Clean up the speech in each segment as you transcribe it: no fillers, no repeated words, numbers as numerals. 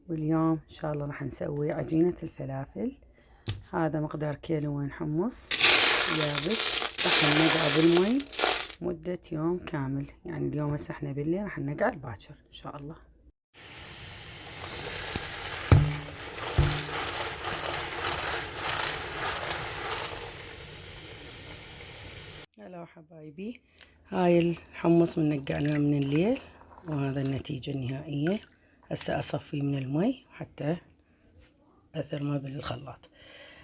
واليوم إن شاء الله راح نسوي عجينة الفلافل. هذا مقدار كيلوين حمص يابس راح ننقعه بالمي مدة يوم كامل، يعني اليوم هسه احنا بالليل راح ننقعه الباكر إن شاء الله. هلا حبايبي، هاي الحمص منقعناه من الليل وهذا النتيجة النهائية. هسه أصفيه من المي حتى أثرمه بالخلاط.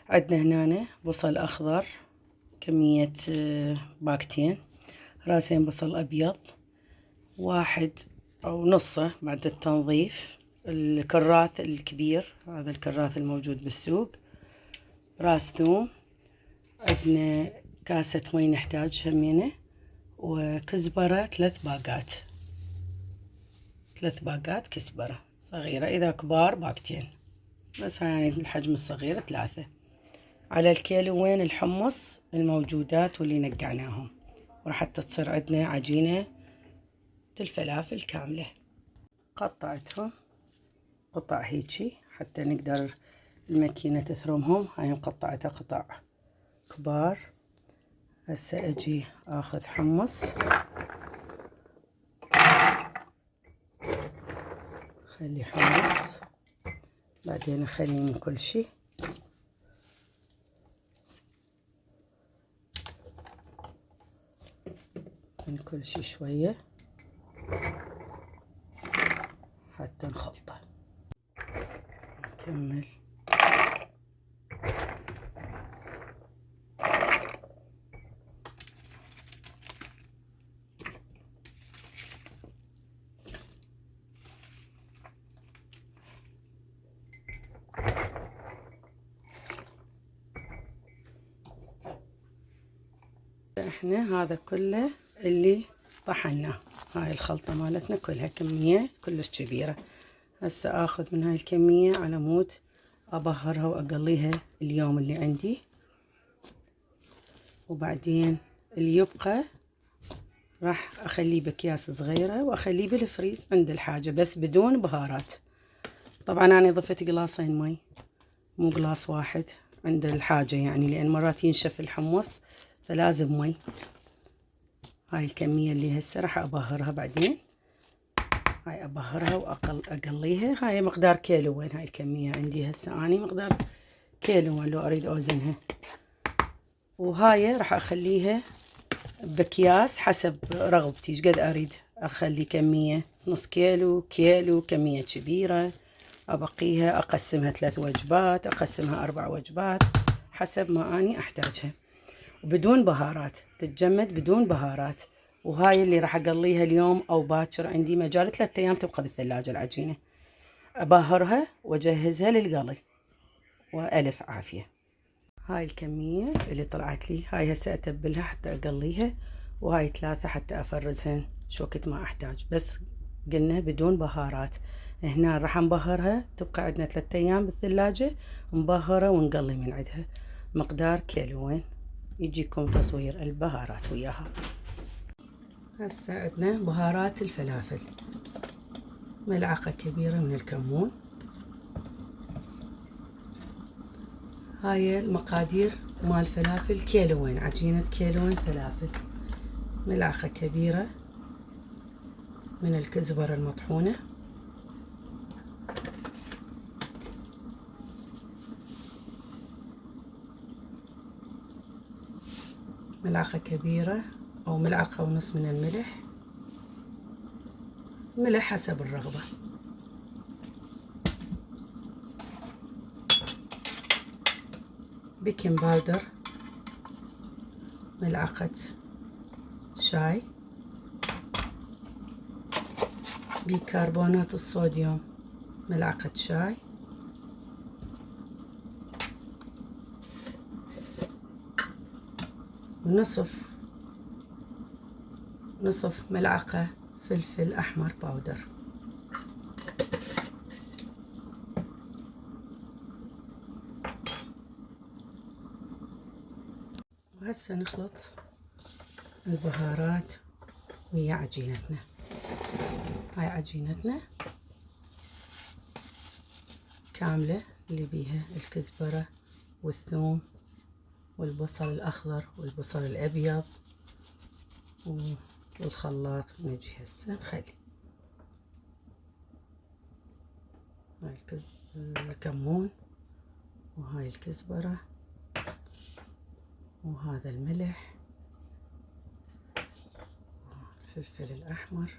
عندنا هنا بصل أخضر كمية باكتين، راسين بصل أبيض، واحد أو نصه بعد التنظيف، الكراث الكبير هذا الكراث الموجود بالسوق، راس ثوم، عندنا كاسة مي نحتاج همينة، وكزبرة 3 باقات كزبرة صغيرة، إذا كبار باقتين، بس يعني الحجم الصغير 3 على الكيلوين الحمص الموجودات واللي نقعناهم، وراح تصير عندنا عجينة الفلافل كاملة. قطعتهم قطع هيجي حتى نقدر الماكينة تثرمهم. هاي مقطعتها قطع كبار. هسه اجي اخذ حمص، خلي حمص، بعدين اخلي من كل شي، من كل شي شوية حتى نخلطه. نكمل. احنا هذا كله اللي طحناه، هاي الخلطة مالتنا كلها كمية كلش كبيرة. هسه اخذ من هاي الكمية على مود ابهرها واقليها اليوم اللي عندي، وبعدين اللي يبقى راح اخليه باكياس صغيرة واخليه بالفريز عند الحاجة، بس بدون بهارات. طبعا انا ضفت قلاصين مي مو قلاص واحد عند الحاجة، يعني لان مرات ينشف الحمص فلازم مي. هاي الكمية اللي هسه راح ابهرها بعدين، هاي ابهرها واقليها. هاي مقدار كيلوين، هاي الكمية عندي هسه اني مقدار كيلوين لو اريد اوزنها. وهاي راح اخليها باكياس حسب رغبتي، ايش قد اريد اخلي كمية، نص كيلو، كيلو، كمية كبيرة ابقيها اقسمها 3 وجبات، اقسمها 4 وجبات حسب ما اني احتاجها، وبدون بهارات، تتجمد بدون بهارات. وهاي اللي راح اقليها اليوم او باكر، عندي مجال 3 ايام تبقى بالثلاجة العجينة. ابهرها واجهزها للقلي والف عافية. هاي الكمية اللي طلعت لي، هاي هسه اتبلها حتى اقليها، وهاي 3 حتى افرزهن شو وقت ما احتاج، بس قلنا بدون بهارات. هنا راح نبهرها تبقى عندنا 3 ايام بالثلاجة مبهرة ونقلي من عندها. مقدار كيلوين، يجيكم تصوير البهارات وياها. هسه عندنا بهارات الفلافل، ملعقة كبيرة من الكمون. هاي المقادير مال فلافل كيلوين، عجينة كيلوين فلافل. ملعقة كبيرة من الكزبرة المطحونة، ملعقة كبيرة أو ملعقة ونص من الملح، ملح حسب الرغبة. بيكنج باودر ملعقة شاي، بيكربونات الصوديوم ملعقة شاي، نصف ملعقة فلفل أحمر باودر. وهسه نخلط البهارات ويا عجينتنا. هاي عجينتنا كاملة اللي بيها الكزبرة والثوم والبصل الأخضر والبصل الأبيض والخلاط. ونجي هسه نخلي هاي الكمون وهاي الكزبرة وهذا الملح والفلفل الأحمر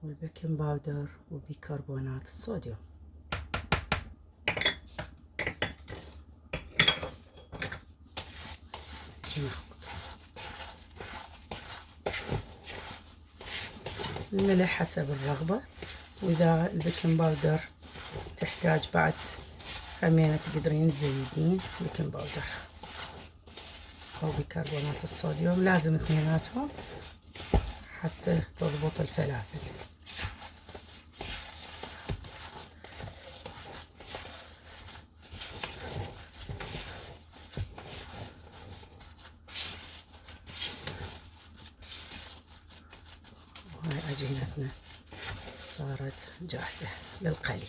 والبيكنج باودر وبيكربونات الصوديوم. نخلط الملح حسب الرغبة، وإذا البيكنج باودر تحتاج بعد همينة تقدرين تزيدين بيكنج باودر أو بيكربونات الصوديوم، لازم اثنيناتهم حتى تضبط الفلافل. وهاي عجينتنا صارت جاهزة للقلي.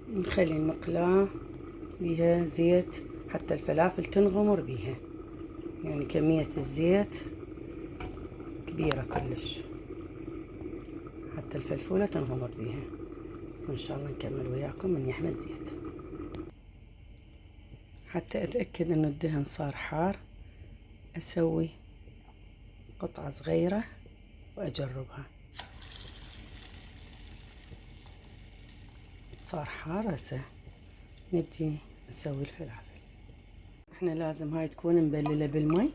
نخلي المقلاة بيها زيت حتى الفلافل تنغمر بيها، يعني كمية الزيت كبيرة كلش حتى الفلفولة تنغمر بيها. وإن شاء الله نكمل وياكم من يحمى الزيت. حتى أتأكد إنه الدهن صار حار أسوي قطعة صغيرة وأجربها. صار حار. هسه نبدي نسوي الفلافل. احنا لازم هاي تكون مبللة بالمي،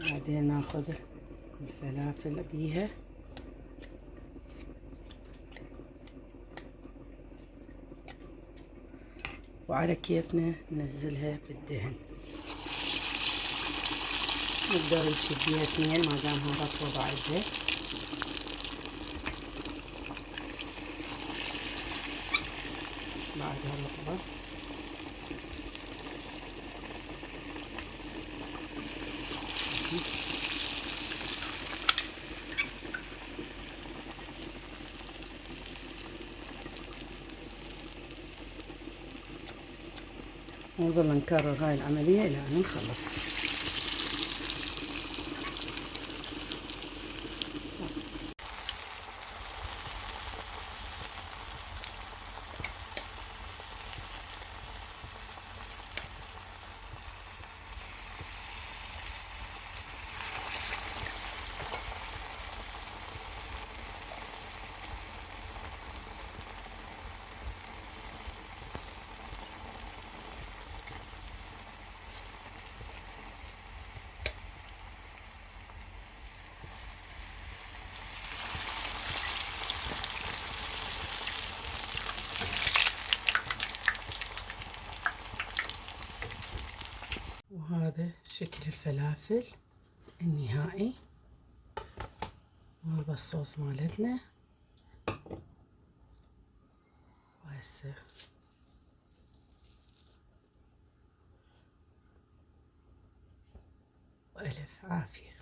بعدين ناخذ الفلافل بيها وعلى كيفنا ننزلها بالدهن. نقدر نشيل بيها اثنين ما دامها رطبة بعدها. بعدها رطبة ونظل نكرر هاي العملية إلى أن نخلص. وهذا شكل الفلافل النهائي، وهذا الصوص مالتنا. وهسه وألف عافية.